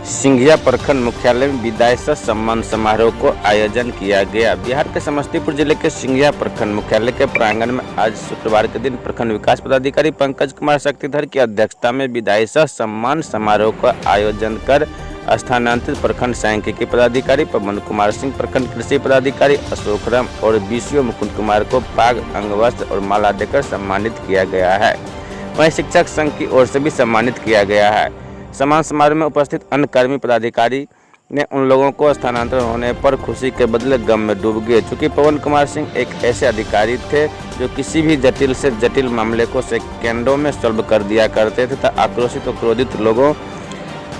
सिंघिया प्रखंड मुख्यालय में विदाई सह सम्मान समारोह को आयोजन किया गया। बिहार के समस्तीपुर जिले के सिंघिया प्रखंड मुख्यालय के प्रांगण में आज शुक्रवार के दिन प्रखंड विकास पदाधिकारी पंकज कुमार शक्तिधर की अध्यक्षता में विदाई सह सम्मान समारोह का आयोजन कर स्थानांतरित प्रखंड सांख्यिकी पदाधिकारी पवन कुमार सिंह, प्रखंड कृषि पदाधिकारी अशोक राम और बीसीओ मुकुंद कुमार को पाग, अंगवस्त्र और माला देकर सम्मानित किया गया है। वहीं शिक्षक संघ की ओर से भी सम्मानित किया गया है। सम्मान समारोह में उपस्थित अन्य कर्मी पदाधिकारी ने उन लोगों को स्थानांतरण होने पर खुशी के बदले गम में डूब गए। चूँकि पवन कुमार सिंह एक ऐसे अधिकारी थे जो किसी भी जटिल से जटिल मामले को सेकेंडों में सॉल्व कर दिया करते थे तथा आक्रोशित और क्रोधित लोगों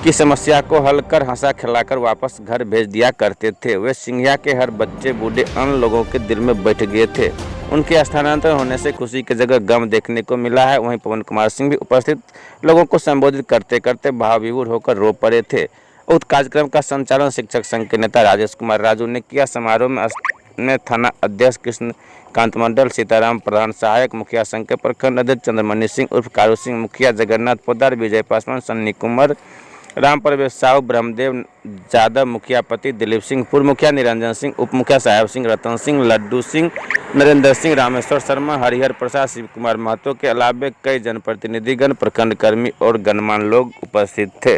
की समस्या को हल कर हंसा खिलाकर वापस घर भेज दिया करते थे। वे सिंघिया के हर बच्चे, बूढ़े, अन्य लोगों के दिल में बैठ गए थे। उनके स्थानांतरण होने से खुशी की जगह गम देखने को मिला है। वहीं पवन कुमार सिंह भी उपस्थित लोगों को संबोधित करते करते भावविभोर होकर रो पड़े थे। उक्त कार्यक्रम का संचालन शिक्षक संघ के नेता राजेश कुमार राजू ने किया। समारोह में थाना अध्यक्ष कृष्ण कांत मंडल, सीताराम प्रधान, सहायक मुखिया संघ के प्रखंड अध्यक्ष चंद्रमणि सिंह उर्फ कारू सिंह, मुखिया जगन्नाथ पोदार, विजय पासवान, सन्नी कुमार, राम प्रवेश साहू, ब्रह्मदेव यादव, मुखिया पति दिलीप सिंह, पूर्व मुखिया निरंजन सिंह, उप मुखिया साहेब सिंह, रतन सिंह, लड्डू सिंह, नरेंद्र सिंह, रामेश्वर शर्मा, हरिहर प्रसाद, शिव कुमार महतो के अलावे कई जनप्रतिनिधिगण, प्रखंड कर्मी और गणमान्य लोग उपस्थित थे।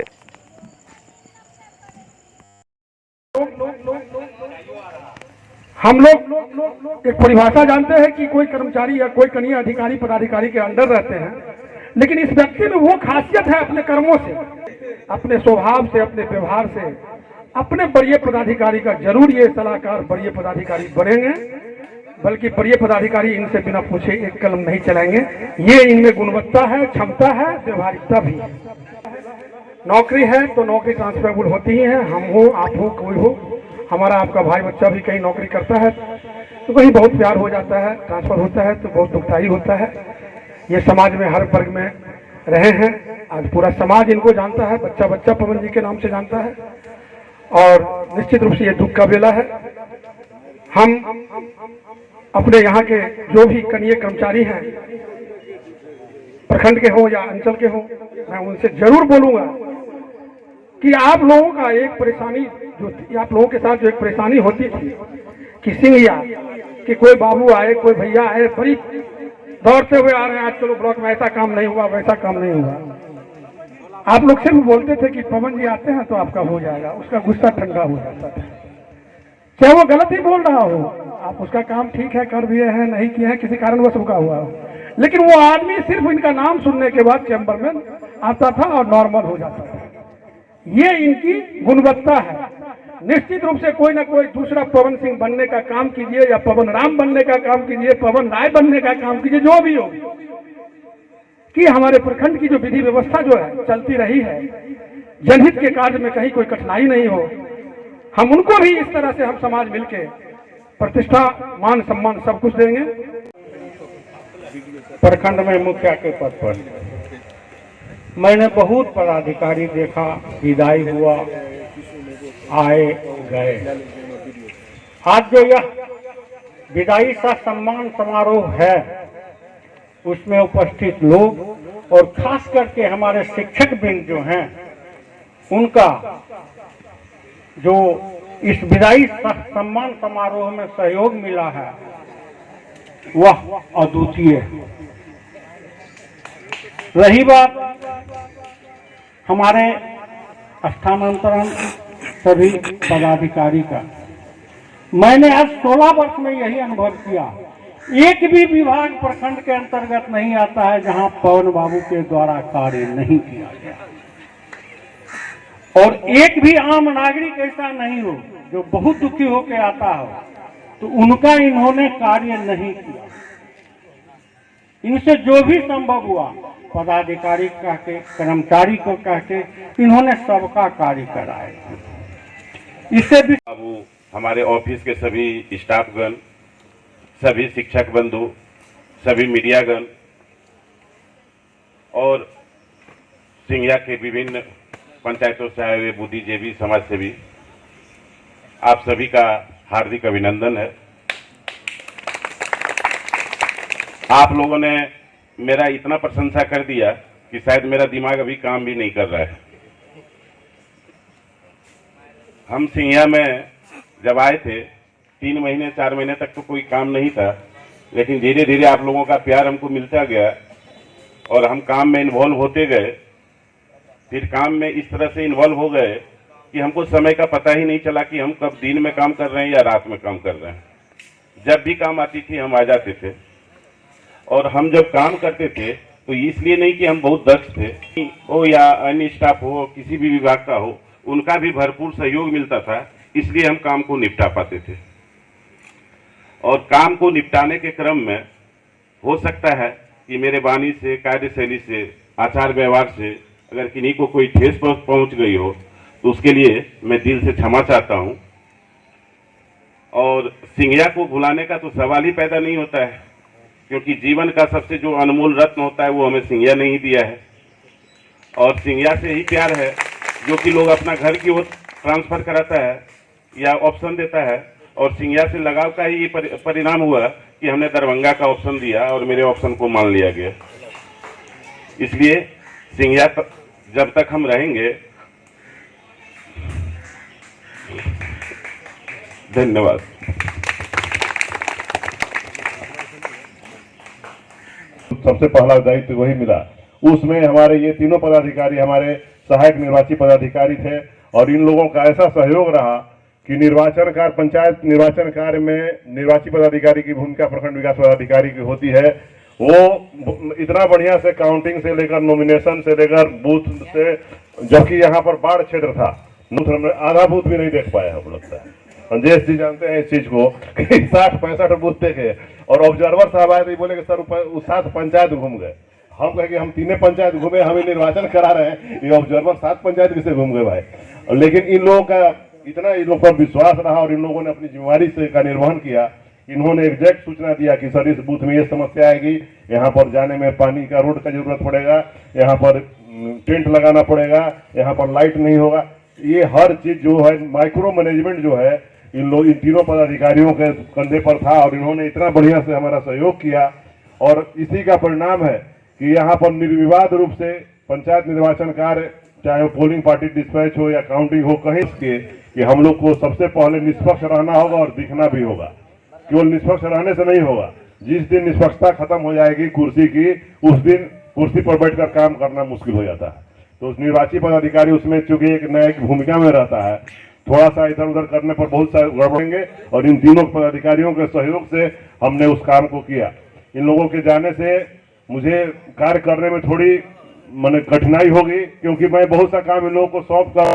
हम लोग एक परिभाषा जानते हैं कि कोई कर्मचारी या कोई कनीय अधिकारी पदाधिकारी के अंडर रहते हैं, लेकिन इस व्यक्ति में वो खासियत है अपने कर्मों से, अपने स्वभाव से, अपने व्यवहार से, अपने वरीय पदाधिकारी का जरूर ये सलाहकार वरीय पदाधिकारी बनेंगे, बल्कि वरीय पदाधिकारी इनसे बिना पूछे एक कलम नहीं चलाएंगे। ये इनमें गुणवत्ता है, क्षमता है, व्यवहारिकता भी है। नौकरी है तो नौकरी ट्रांसफरेबल होती ही है। हम हो, आप हो, कोई हो, हमारा आपका भाई बच्चा भी कहीं नौकरी करता है तो कहीं बहुत प्यार हो जाता है, ट्रांसफर होता है तो बहुत दुखदाई होता है। ये समाज में हर वर्ग में रहे हैं, आज पूरा समाज इनको जानता है, बच्चा बच्चा पवन जी के नाम से जानता है और निश्चित रूप से ये दुख का बेला है। हम अपने यहाँ के जो भी कनीय कर्मचारी हैं, प्रखंड के हो या अंचल के हो, मैं उनसे जरूर बोलूंगा कि आप लोगों का एक परेशानी जो आप लोगों के साथ जो एक परेशानी होती थी कि सिंघिया कि कोई बाबू आए, कोई भैया आए, बड़ी दौड़ते हुए आ रहे हैं, आज चलो ब्लॉक में ऐसा काम नहीं हुआ, वैसा काम नहीं हुआ। आप लोग सिर्फ बोलते थे कि पवन जी आते हैं तो आपका हो जाएगा, उसका गुस्सा ठंडा हो जाता था। चाहे वो गलत ही बोल रहा हो, आप उसका काम ठीक है कर दिए हैं, नहीं किए हैं, किसी कारणवश रुका हुआ हो, लेकिन वो आदमी सिर्फ इनका नाम सुनने के बाद चैम्बर में आता था और नॉर्मल हो जाता था। ये इनकी गुणवत्ता है। निश्चित रूप से कोई ना कोई दूसरा पवन सिंह बनने का काम कीजिए या पवन राम बनने का काम कीजिए, पवन राय बनने का काम कीजिए, जो भी हो, कि हमारे प्रखंड की जो विधि व्यवस्था जो है चलती रही है, जनहित के कार्य में कहीं कोई कठिनाई नहीं हो, हम उनको भी इस तरह से हम समाज मिलके प्रतिष्ठा, मान, सम्मान सब कुछ देंगे। प्रखंड में मुखिया के पद पर मैंने बहुत पदाधिकारी देखा, विदाई हुआ, आए गए। आज जो यह विदाई सा सम्मान समारोह है, उसमें उपस्थित लोग और खास करके हमारे शिक्षक वृंद जो हैं, उनका जो इस विदाई सम्मान समारोह में सहयोग मिला है वह अद्वितीय है। रही बात हमारे स्थानांतरण सभी पदाधिकारी का, मैंने आज 16 वर्ष में यही अनुभव किया, एक भी विभाग प्रखंड के अंतर्गत नहीं आता है जहां पवन बाबू के द्वारा कार्य नहीं किया गया, और एक भी आम नागरिक ऐसा नहीं हो जो बहुत दुखी होकर आता हो तो उनका इन्होंने कार्य नहीं किया। इनसे जो भी संभव हुआ, पदाधिकारी कह के, कर्मचारी को कह के, इन्होंने सबका कार्य कराया। इससे भी बाबू, हमारे ऑफिस के सभी स्टाफगण, सभी शिक्षक बंधु, सभी मीडियागण और सिंघिया के विभिन्न पंचायतों से आए हुए बुद्धिजीवी, समाज सेवी, आप सभी का हार्दिक अभिनंदन है। आप लोगों ने मेरा इतना प्रशंसा कर दिया कि शायद मेरा दिमाग अभी काम भी नहीं कर रहा है। हम सिंघिया में जब आए थे 3 महीने 4 महीने तक तो कोई काम नहीं था, लेकिन धीरे धीरे आप लोगों का प्यार हमको मिलता गया और हम काम में इन्वॉल्व होते गए। फिर काम में इस तरह से इन्वॉल्व हो गए कि हमको समय का पता ही नहीं चला कि हम कब दिन में काम कर रहे हैं या रात में काम कर रहे हैं। जब भी काम आती थी हम आ जाते थे, और हम जब काम करते थे तो इसलिए नहीं कि हम बहुत दक्ष थे हो या अन्य स्टाफ हो, किसी भी विभाग का हो, उनका भी भरपूर सहयोग मिलता था, इसलिए हम काम को निपटा पाते थे। और काम को निपटाने के क्रम में हो सकता है कि मेरे वाणी से, कार्यशैली से, आचार व्यवहार से अगर किन्हीं को कोई ठेस पहुंच गई हो तो उसके लिए मैं दिल से क्षमा चाहता हूं। और सिंघिया को भुलाने का तो सवाल ही पैदा नहीं होता है, क्योंकि जीवन का सबसे जो अनमोल रत्न होता है वो हमें सिंघिया ने ही दिया है। और सिंघिया से ही प्यार है जो कि लोग अपना घर की ओर ट्रांसफर कराता है या ऑप्शन देता है, और सिंघिया से लगाव का ही ये परिणाम हुआ कि हमने दरभंगा का ऑप्शन दिया और मेरे ऑप्शन को मान लिया गया। इसलिए सिंघिया जब तक हम रहेंगे। धन्यवाद। सबसे पहला दायित्व वही मिला, उसमें हमारे ये तीनों पदाधिकारी हमारे सहायक निर्वाची पदाधिकारी थे, और इन लोगों का ऐसा सहयोग रहा कि निर्वाचन कार्य, पंचायत निर्वाचन कार्य में निर्वाची पदाधिकारी की भूमिका प्रखंड विकास पदाधिकारी की होती है। वो इतना बढ़िया से काउंटिंग से लेकर, नॉमिनेशन से लेकर, बूथ से, जबकि यहाँ पर बाढ़ क्षेत्र था, आधा बूथ भी नहीं देख पाए हम लोग। संजय जी जानते हैं इस चीज को कि 60-65 बूथ देखे, और ऑब्जर्वर साहब आए थे, बोले कि सर 7 पंचायत घूम गए। हम कहे कि हम 3 पंचायत घूमे, हम निर्वाचन करा रहे हैं, ये ऑब्जर्वर 7 पंचायत किसे घूम गए भाई। लेकिन इन लोगों का इतना इन लोगों पर विश्वास रहा और इन लोगों ने अपनी जिम्मेवारी से का निर्वहन किया। इन्होंने एग्जैक्ट सूचना दिया कि सर इस बूथ में ये समस्या आएगी, यहाँ पर जाने में पानी का रोड का जरूरत पड़ेगा, यहाँ पर टेंट लगाना पड़ेगा, यहाँ पर लाइट नहीं होगा। ये हर चीज जो है, माइक्रो मैनेजमेंट जो है, इन तीनों पदाधिकारियों के कंधे पर था, और इन्होंने इतना बढ़िया से हमारा सहयोग किया। और इसी का परिणाम है कि यहाँ पर निर्विवाद रूप से पंचायत निर्वाचन कार्य, चाहे वो पोलिंग पार्टी डिस्पैच हो या काउंटिंग हो, कहीं के कि हम लोग को सबसे पहले निष्पक्ष रहना होगा और दिखना भी होगा। केवल निष्पक्ष रहने से नहीं होगा, जिस दिन निष्पक्षता खत्म हो जाएगी कुर्सी की, उस दिन कुर्सी पर बैठकर काम करना मुश्किल हो जाता है। तो उस निर्वाची पदाधिकारी उसमें चूंकि एक नया भूमिका में रहता है, थोड़ा सा इधर उधर करने पर बहुत सारे गड़बड़ेंगे, और इन तीनों पदाधिकारियों के सहयोग से हमने उस काम को किया। इन लोगों के जाने से मुझे कार्य करने में थोड़ी कठिनाई होगी, क्योंकि मैं बहुत सा काम इन लोगों को सौंप कर